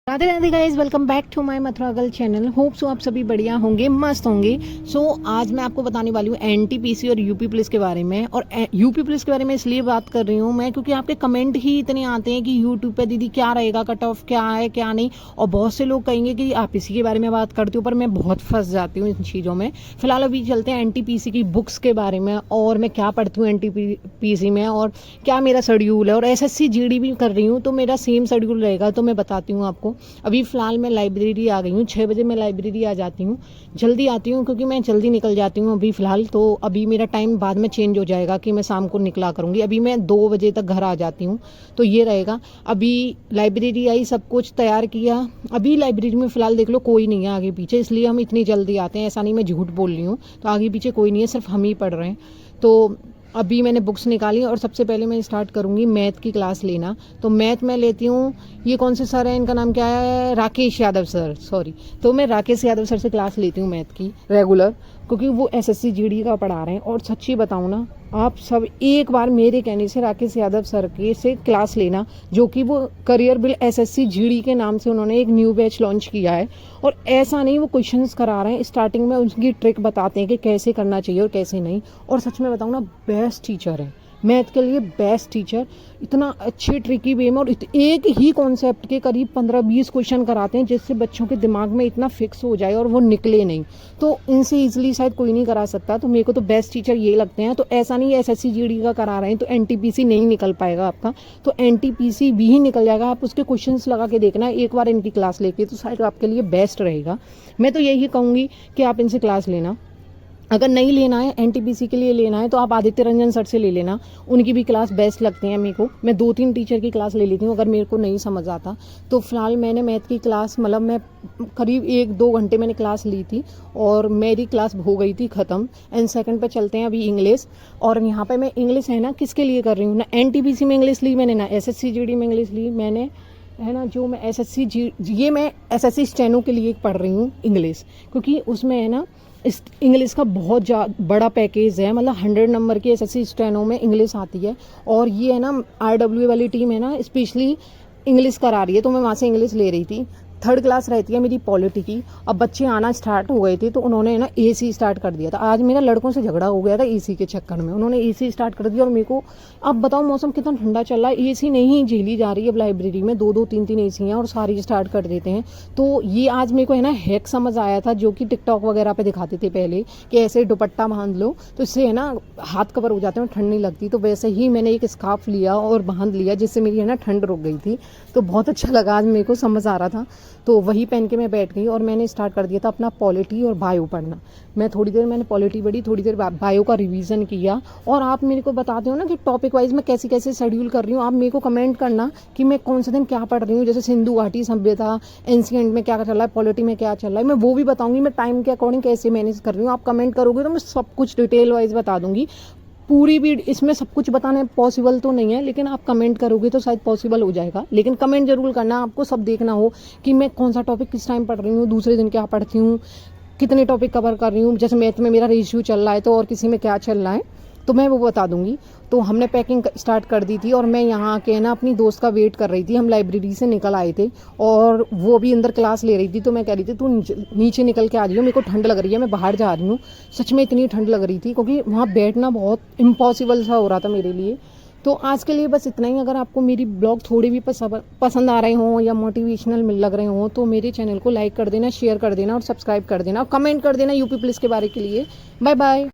Radhe Radhe guys, welcome back to my Mathura girl channel. Hope so आप सभी बढ़िया होंगे, मस्त होंगे। सो आज मैं आपको बताने वाली हूँ एनटीपीसी और यूपी पुलिस के बारे में। और यूपी पुलिस के बारे में इसलिए बात कर रही हूँ मैं क्योंकि आपके कमेंट ही इतने आते हैं कि यूट्यूब पे दीदी क्या रहेगा, कट ऑफ क्या है क्या नहीं। और बहुत से लोग कहेंगे कि आप इसी के बारे में बात करते हो, पर मैं बहुत फंस जाती हूँ इन चीज़ों में। फिलहाल अभी चलते हैं एनटीपीसी की बुक्स के बारे में और मैं क्या पढ़ती हूँ एनटीपीसी में और क्या मेरा शेड्यूल है। और एसएससी जीडी भी कर रही हूँ तो मेरा सेम शेड्यूल रहेगा, तो मैं बताती हूँ आपको। अभी फिलहाल मैं लाइब्रेरी आ गई हूँ, 6 बजे मैं लाइब्रेरी आ जाती हूँ। जल्दी आती हूँ क्योंकि मैं जल्दी निकल जाती हूँ अभी फिलहाल। तो अभी मेरा टाइम बाद में चेंज हो जाएगा कि मैं शाम को निकला करूँगी। अभी मैं 2 बजे तक घर आ जाती हूँ, तो ये रहेगा। अभी लाइब्रेरी आई, सब कुछ तैयार किया। अभी लाइब्रेरी में फ़िलहाल देख लो कोई नहीं है आगे पीछे, इसलिए हम इतनी जल्दी आते हैं। ऐसा नहीं मैं झूठ बोल रही हूँ, तो आगे पीछे कोई नहीं है, सिर्फ हम ही पढ़ रहे हैं। तो अभी मैंने बुक्स निकाली और सबसे पहले मैं स्टार्ट करूँगी मैथ की क्लास लेना। तो मैथ मैं लेती हूँ, ये कौन से सर हैं, इनका नाम क्या है, राकेश यादव सर, सॉरी। तो मैं राकेश यादव सर से क्लास लेती हूँ मैथ की रेगुलर, क्योंकि वो एसएससी जीडी का पढ़ा रहे हैं। और सच्ची बताऊँ ना, आप सब एक बार मेरे कहने से राकेश यादव सर के से क्लास लेना, जो कि वो करियर बिल्ड एसएससी जीडी के नाम से उन्होंने एक न्यू बैच लॉन्च किया है। और ऐसा नहीं, वो क्वेश्चंस करा रहे हैं, स्टार्टिंग में उनकी ट्रिक बताते हैं कि कैसे करना चाहिए और कैसे नहीं। और सच में बताऊँ ना, बेस्ट टीचर है मैथ के लिए, बेस्ट टीचर। इतना अच्छे ट्रिकी वे में और एक ही कॉन्सेप्ट के करीब 15-20 क्वेश्चन कराते हैं, जिससे बच्चों के दिमाग में इतना फिक्स हो जाए और वो निकले नहीं। तो इनसे इजीली शायद कोई नहीं करा सकता, तो मेरे को तो बेस्ट टीचर ये लगते हैं। तो ऐसा नहीं एसएससी जीडी का करा रहे हैं तो एनटीपीसी नहीं निकल पाएगा आपका, तो एनटीपीसी भी ही निकल जाएगा। आप उसके क्वेश्चंस लगा के देखना एक बार इनकी क्लास लेके, तो शायद आपके लिए बेस्ट रहेगा। मैं तो यही कहूँगी कि आप इनसे क्लास लेना। अगर नहीं लेना है, एनटीपीसी के लिए लेना है, तो आप आदित्य रंजन सर से ले लेना, उनकी भी क्लास बेस्ट लगती है मेरे को। मैं 2-3 टीचर की क्लास ले लेती हूँ अगर मेरे को नहीं समझ आता। तो फिलहाल मैंने मैथ की क्लास, मतलब मैं करीब 1-2 घंटे मैंने क्लास ली थी और मेरी क्लास हो गई थी ख़त्म। एंड सेकंड पे चलते हैं अभी इंग्लिश। और यहाँ पे मैं इंग्लिश है ना किसके लिए कर रही हूँ ना, एनटीपीसी में इंग्लिश ली मैंने, ना एसएससी जीडी में इंग्लिश ली मैंने, है ना। जो मैं ये मैं एसएससी स्टेनो के लिए पढ़ रही हूँ इंग्लिश, क्योंकि उसमें है ना इस इंग्लिश का बहुत बड़ा पैकेज है। मतलब 100 नंबर की एसएससी स्टेनो में इंग्लिश आती है। और ये है ना आरडब्ल्यू वाली टीम है ना, स्पेशली इंग्लिश करा रही है, तो मैं वहाँ से इंग्लिश ले रही थी। 3rd क्लास रहती है मेरी पॉलिटी की। अब बच्चे आना स्टार्ट हो गए थे, तो उन्होंने ना एसी स्टार्ट कर दिया था। आज मेरा लड़कों से झगड़ा हो गया था एसी के चक्कर में, उन्होंने एसी स्टार्ट कर दिया। और मेरे को अब बताओ मौसम कितना ठंडा चल रहा है, एसी नहीं झेली जा रही है। अब लाइब्रेरी में 2-2 3-3 एसी हैं और सारी स्टार्ट कर देते हैं। तो ये आज मेरे को है ना हैक समझ आया था, जो कि टिकटॉक वगैरह पे दिखाते थे पहले, कि ऐसे दुपट्टा बांध लो तो इससे है ना हाथ कवर हो जाते हैं और ठंड नहीं लगती। तो वैसे ही मैंने एक स्कार्फ लिया और बांध लिया, जिससे मेरी है ना ठंड रुक गई थी। तो बहुत अच्छा लगा, आज मेरे को समझ आ रहा था, तो वही पहन के मैं बैठ गई और मैंने स्टार्ट कर दिया था अपना पॉलिटी और बायो पढ़ना। मैं थोड़ी देर मैंने पॉलिटी पढ़ी, थोड़ी देर बायो का रिवीजन किया। और आप मेरे को बताते हो ना कि टॉपिक वाइज मैं कैसे कैसे शेड्यूल कर रही हूँ, आप मेरे को कमेंट करना कि मैं कौन से दिन क्या पढ़ रही हूँ। जैसे सिंधु घाटी सभ्यता, एंशिएंट में क्या चल रहा है, पॉलिटी में क्या चल रहा है, मैं वो भी बताऊंगी। मैं टाइम के अकॉर्डिंग कैसे मैनेज कर रही हूँ, आप कमेंट करोगे तो मैं सब कुछ डिटेल वाइज बता दूंगी। पूरी भी इसमें सब कुछ बताना पॉसिबल तो नहीं है, लेकिन आप कमेंट करोगे तो शायद पॉसिबल हो जाएगा। लेकिन कमेंट जरूर करना, आपको सब देखना हो कि मैं कौन सा टॉपिक किस टाइम पढ़ रही हूँ, दूसरे दिन क्या पढ़ती हूँ, कितने टॉपिक कवर कर रही हूँ। जैसे मैथ में मेरा रेशियो चल रहा है, तो और किसी में क्या चल रहा है, तो मैं वो बता दूंगी। तो हमने पैकिंग स्टार्ट कर दी थी और मैं यहाँ के ना अपनी दोस्त का वेट कर रही थी। हम लाइब्रेरी से निकल आए थे और वो भी अंदर क्लास ले रही थी, तो मैं कह रही थी तू नीचे निकल के आ रही हो, मेरे को ठंड लग रही है, मैं बाहर जा रही हूँ। सच में इतनी ठंड लग रही थी, क्योंकि वहाँ बैठना बहुत इम्पॉसिबल सा हो रहा था मेरे लिए। तो आज के लिए बस इतना ही। अगर आपको मेरी ब्लॉग थोड़े भी पसंद आ रहे हों या मोटिवेशनल लग रहे हों, तो मेरे चैनल को लाइक कर देना, शेयर कर देना और सब्सक्राइब कर देना और कमेंट कर देना यूपी पुलिस के बारे के लिए। Bye bye.